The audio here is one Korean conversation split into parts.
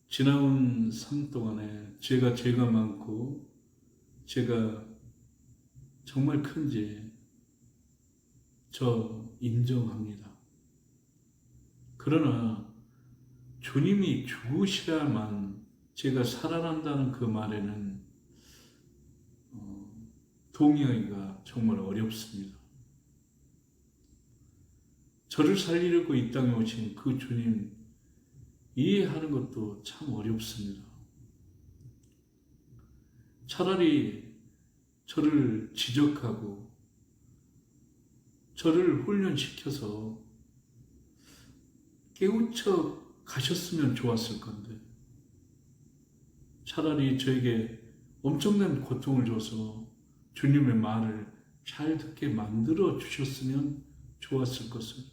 지나온 삶 동안에 죄가 많고 제가 정말 큰지 저 인정합니다. 그러나 주님이 죽으셔야만 제가 살아난다는 그 말에는 동의하기가 정말 어렵습니다. 저를 살리려고 이 땅에 오신 그 주님 이해하는 것도 참 어렵습니다. 차라리 저를 지적하고 저를 훈련시켜서 깨우쳐 가셨으면 좋았을 건데 차라리 저에게 엄청난 고통을 줘서 주님의 말을 잘 듣게 만들어 주셨으면 좋았을 것을,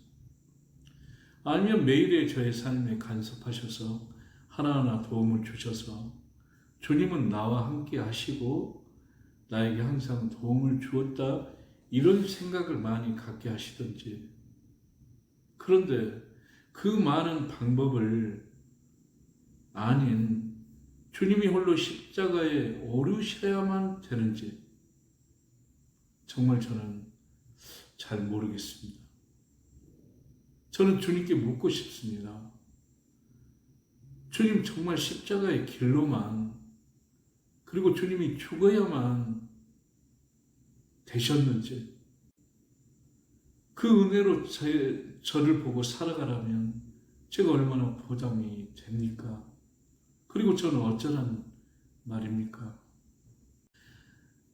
아니면 매일의 저의 삶에 간섭하셔서 하나하나 도움을 주셔서 주님은 나와 함께 하시고 나에게 항상 도움을 주었다 이런 생각을 많이 갖게 하시든지, 그런데 그 많은 방법을 아닌 주님이 홀로 십자가에 오르셔야만 되는지 정말 저는 잘 모르겠습니다. 저는 주님께 묻고 싶습니다. 주님 정말 십자가의 길로만, 그리고 주님이 죽어야만 되셨는지, 그 은혜로 저를 보고 살아가라면 제가 얼마나 보답이 됩니까? 그리고 저는 어쩌란 말입니까?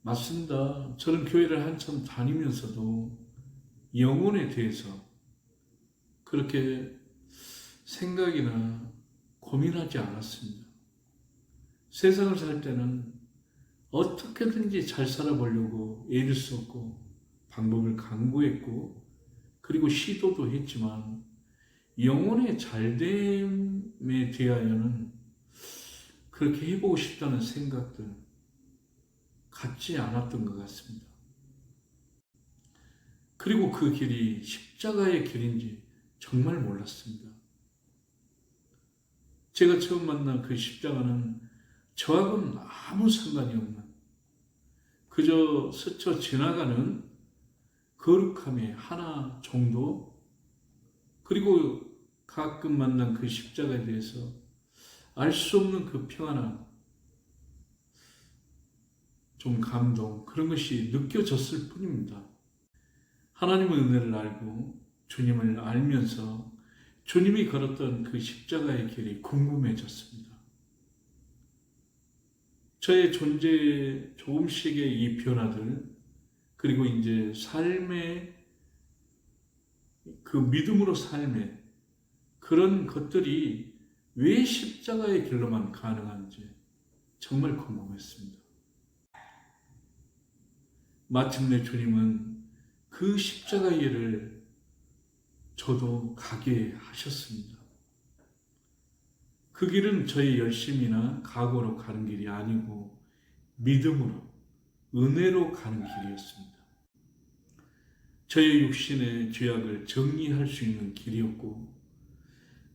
맞습니다. 저는 교회를 한참 다니면서도 영혼에 대해서 그렇게 생각이나 고민하지 않았습니다. 세상을 살 때는 어떻게든지 잘 살아보려고 애를 썼고 방법을 강구했고 그리고 시도도 했지만 영혼의 잘됨에 대하여는 그렇게 해보고 싶다는 생각들 갖지 않았던 것 같습니다. 그리고 그 길이 십자가의 길인지 정말 몰랐습니다. 제가 처음 만난 그 십자가는 저하고는 아무 상관이 없는, 그저 스쳐 지나가는 거룩함의 하나 정도, 그리고 가끔 만난 그 십자가에 대해서 알 수 없는 그 평안함, 좀 감동, 그런 것이 느껴졌을 뿐입니다. 하나님의 은혜를 알고 주님을 알면서 주님이 걸었던 그 십자가의 길이 궁금해졌습니다. 저의 존재의 조금씩의 이 변화들, 그리고 이제 삶의 그 믿음으로 삶의 그런 것들이 왜 십자가의 길로만 가능한지 정말 궁금했습니다. 마침내 주님은 그 십자가의 길을 저도 가게 하셨습니다. 그 길은 저의 열심이나 각오로 가는 길이 아니고 믿음으로, 은혜로 가는 길이었습니다. 저의 육신의 죄악을 정리할 수 있는 길이었고,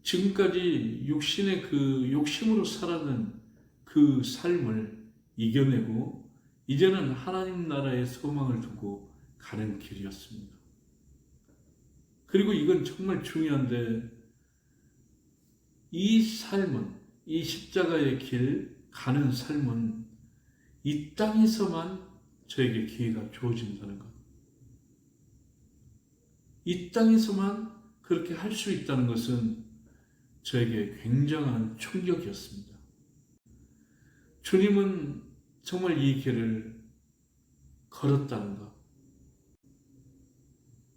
지금까지 육신의 그 욕심으로 살아는 그 삶을 이겨내고 이제는 하나님 나라의 소망을 두고 가는 길이었습니다. 그리고 이건 정말 중요한데, 이 삶은, 이 십자가의 길 가는 삶은 이 땅에서만 저에게 기회가 주어진다는 것, 이 땅에서만 그렇게 할 수 있다는 것은 저에게 굉장한 충격이었습니다. 주님은 정말 이 길을 걸었다는 것,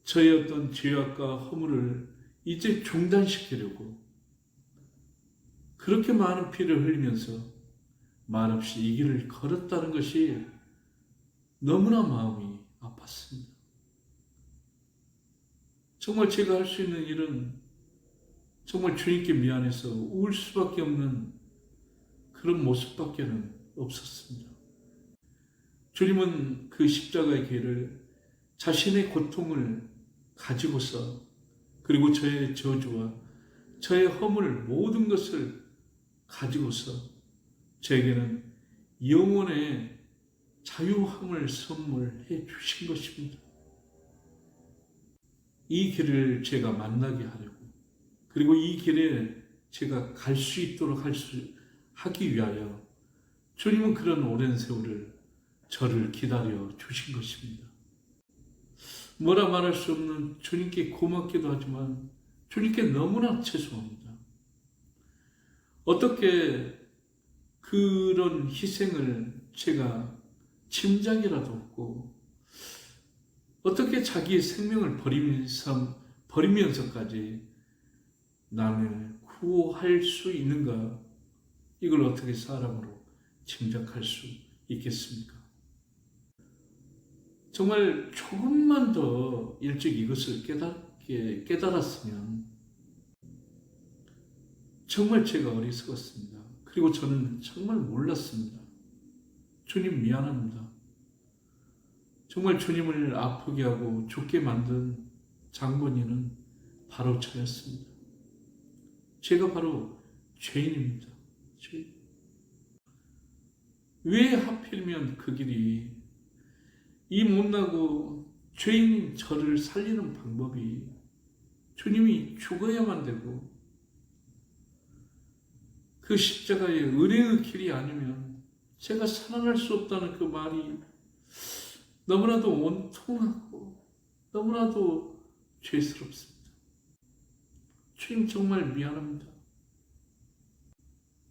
저의 어떤 죄악과 허물을 이제 중단시키려고 그렇게 많은 피를 흘리면서 말없이 이 길을 걸었다는 것이 너무나 마음이 아팠습니다. 정말 제가 할 수 있는 일은 정말 주님께 미안해서 울 수밖에 없는 그런 모습밖에는 없었습니다. 주님은 그 십자가의 길을 자신의 고통을 가지고서, 그리고 저의 저주와 저의 허물 모든 것을 가지고서 저에게는 영혼의 자유함을 선물해 주신 것입니다. 이 길을 제가 만나게 하려고, 그리고 이 길에 제가 갈 수 있도록 하기 위하여 주님은 그런 오랜 세월을 저를 기다려 주신 것입니다. 뭐라 말할 수 없는 주님께 고맙기도 하지만 주님께 너무나 죄송합니다. 어떻게 그런 희생을 제가 짐작이라도 없고, 어떻게 자기의 생명을 버리면서까지 남을 구호할 수 있는가, 이걸 어떻게 사람으로 짐작할 수 있겠습니까? 정말 조금만 더 일찍 이것을 깨달았으면 정말 제가 어리석었습니다. 그리고 저는 정말 몰랐습니다. 주님 미안합니다. 정말 주님을 아프게 하고 죽게 만든 장본인은 바로 저였습니다. 제가 바로 죄인입니다. 왜 하필이면 그 길이, 이 못나고 죄인인 저를 살리는 방법이 주님이 죽어야만 되고 그 십자가의 은혜의 길이 아니면 제가 살아날 수 없다는 그 말이 너무나도 원통하고 너무나도 죄스럽습니다. 주님 정말 미안합니다.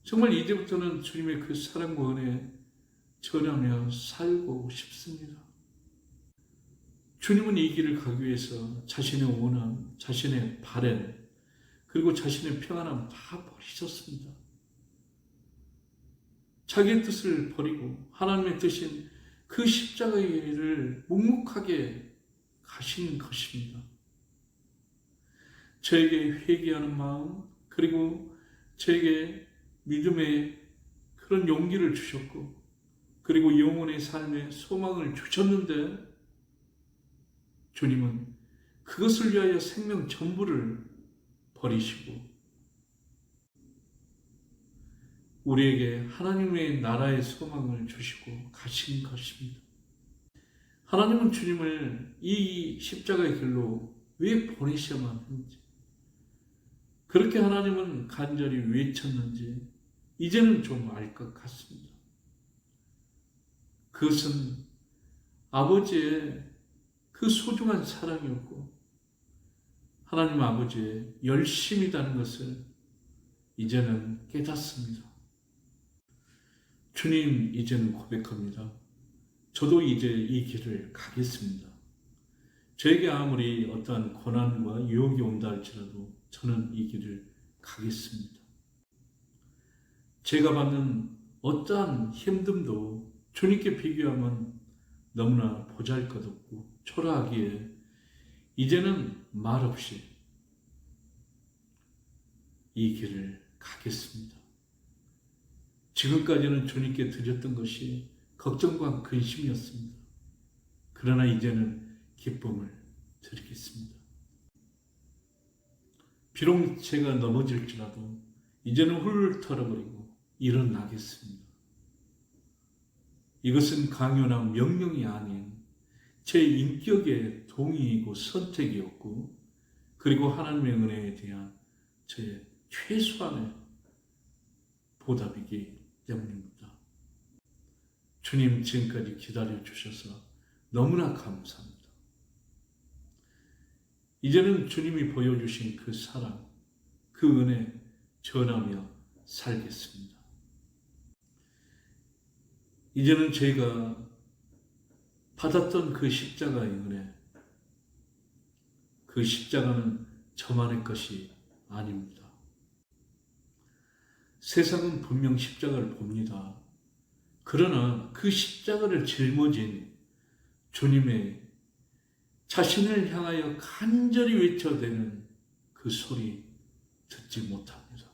정말 이제부터는 주님의 그 사랑과 은혜에 전하며 살고 싶습니다. 주님은 이 길을 가기 위해서 자신의 원함, 자신의 바램, 그리고 자신의 평안함 다 버리셨습니다. 자기의 뜻을 버리고 하나님의 뜻인 그 십자가의 일을 묵묵하게 가신 것입니다. 저에게 회개하는 마음, 그리고 저에게 믿음의 그런 용기를 주셨고, 그리고 영혼의 삶에 소망을 주셨는데, 주님은 그것을 위하여 생명 전부를 버리시고 우리에게 하나님의 나라의 소망을 주시고 가신 것입니다. 하나님은 주님을 이 십자가의 길로 왜 보내셔야만 했는지, 그렇게 하나님은 간절히 외쳤는지 이제는 좀 알 것 같습니다. 그것은 아버지의 그 소중한 사랑이었고 하나님 아버지의 열심이라는 것을 이제는 깨닫습니다. 주님, 이제는 고백합니다. 저도 이제 이 길을 가겠습니다. 저에게 아무리 어떠한 고난과 유혹이 온다 할지라도 저는 이 길을 가겠습니다. 제가 받는 어떠한 힘듦도 주님께 비교하면 너무나 보잘것없고 초라하기에 이제는 말없이 이 길을 가겠습니다. 지금까지는 주님께 드렸던 것이 걱정과 근심이었습니다. 그러나 이제는 기쁨을 드리겠습니다. 비록 제가 넘어질지라도 이제는 훌훌 털어버리고 일어나겠습니다. 이것은 강요나 명령이 아닌 제 인격의 동의이고 선택이었고, 그리고 하나님의 은혜에 대한 제 최소한의 보답이기 때문입니다. 주님, 지금까지 기다려주셔서 너무나 감사합니다. 이제는 주님이 보여주신 그 사랑, 그 은혜 전하며 살겠습니다. 이제는 제가 받았던 그 십자가의 은혜, 그 십자가는 저만의 것이 아닙니다. 세상은 분명 십자가를 봅니다. 그러나 그 십자가를 짊어진 주님의 자신을 향하여 간절히 외쳐대는 그 소리 듣지 못합니다.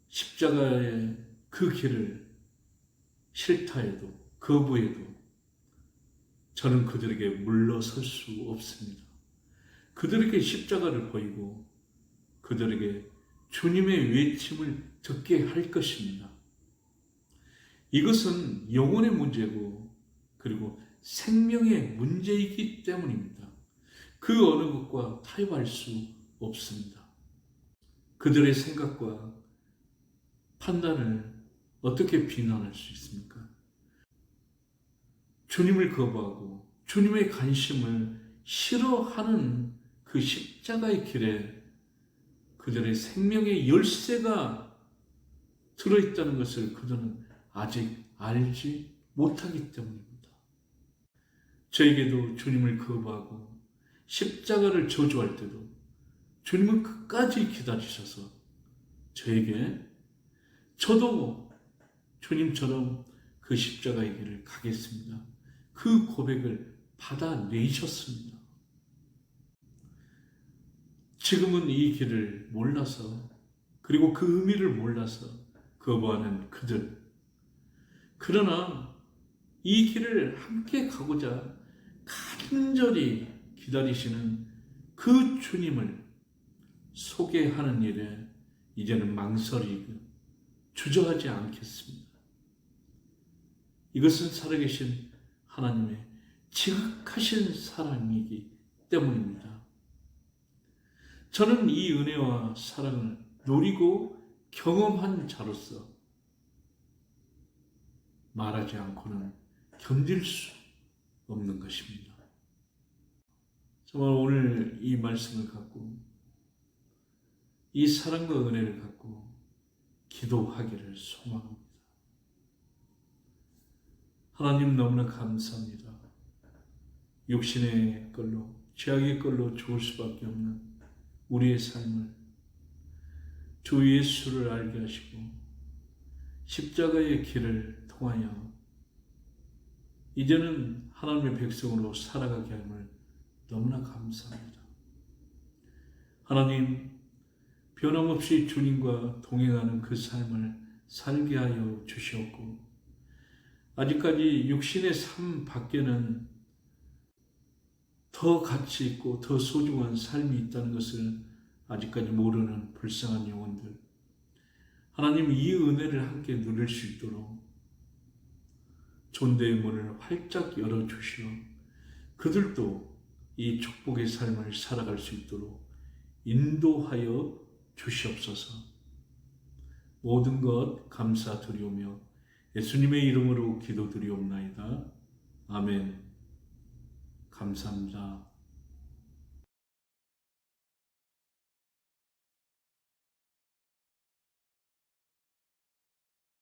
십자가의 그 길을 싫다 해도 거부해도 저는 그들에게 물러설 수 없습니다. 그들에게 십자가를 보이고 그들에게 주님의 외침을 적게 할 것입니다. 이것은 영혼의 문제고 그리고 생명의 문제이기 때문입니다. 그 어느 것과 타협할 수 없습니다. 그들의 생각과 판단을 어떻게 비난할 수 있습니까? 주님을 거부하고 주님의 관심을 싫어하는 그 십자가의 길에 그들의 생명의 열쇠가 들어있다는 것을 그들은 아직 알지 못하기 때문입니다. 저에게도 주님을 거부하고 십자가를 저주할 때도 주님은 끝까지 기다리셔서 저에게 저도 주님처럼 그 십자가의 길을 가겠습니다. 그 고백을 받아내셨습니다. 지금은 이 길을 몰라서 그리고 그 의미를 몰라서 거부하는 그들. 그러나 이 길을 함께 가고자 간절히 기다리시는 그 주님을 소개하는 일에 이제는 망설이고 주저하지 않겠습니다. 이것은 살아계신 하나님의 지극하신 사랑이기 때문입니다. 저는 이 은혜와 사랑을 누리고 경험한 자로서 말하지 않고는 견딜 수 없는 것입니다. 정말 오늘 이 말씀을 갖고 이 사랑과 은혜를 갖고 기도하기를 소망합니다. 하나님 너무나 감사합니다. 육신의 걸로 죄악의 걸로 죽을 수밖에 없는 우리의 삶을 주 예수를 알게 하시고 십자가의 길을 통하여 이제는 하나님의 백성으로 살아가게 함을 너무나 감사합니다. 하나님, 변함없이 주님과 동행하는 그 삶을 살게 하여 주시옵고 아직까지 육신의 삶 밖에는 더 가치 있고 더 소중한 삶이 있다는 것을 아직까지 모르는 불쌍한 영혼들, 하나님 이 은혜를 함께 누릴 수 있도록 존대의 문을 활짝 열어주시어 그들도 이 축복의 삶을 살아갈 수 있도록 인도하여 주시옵소서. 모든 것 감사드리오며 예수님의 이름으로 기도드리옵나이다. 아멘. 감사합니다.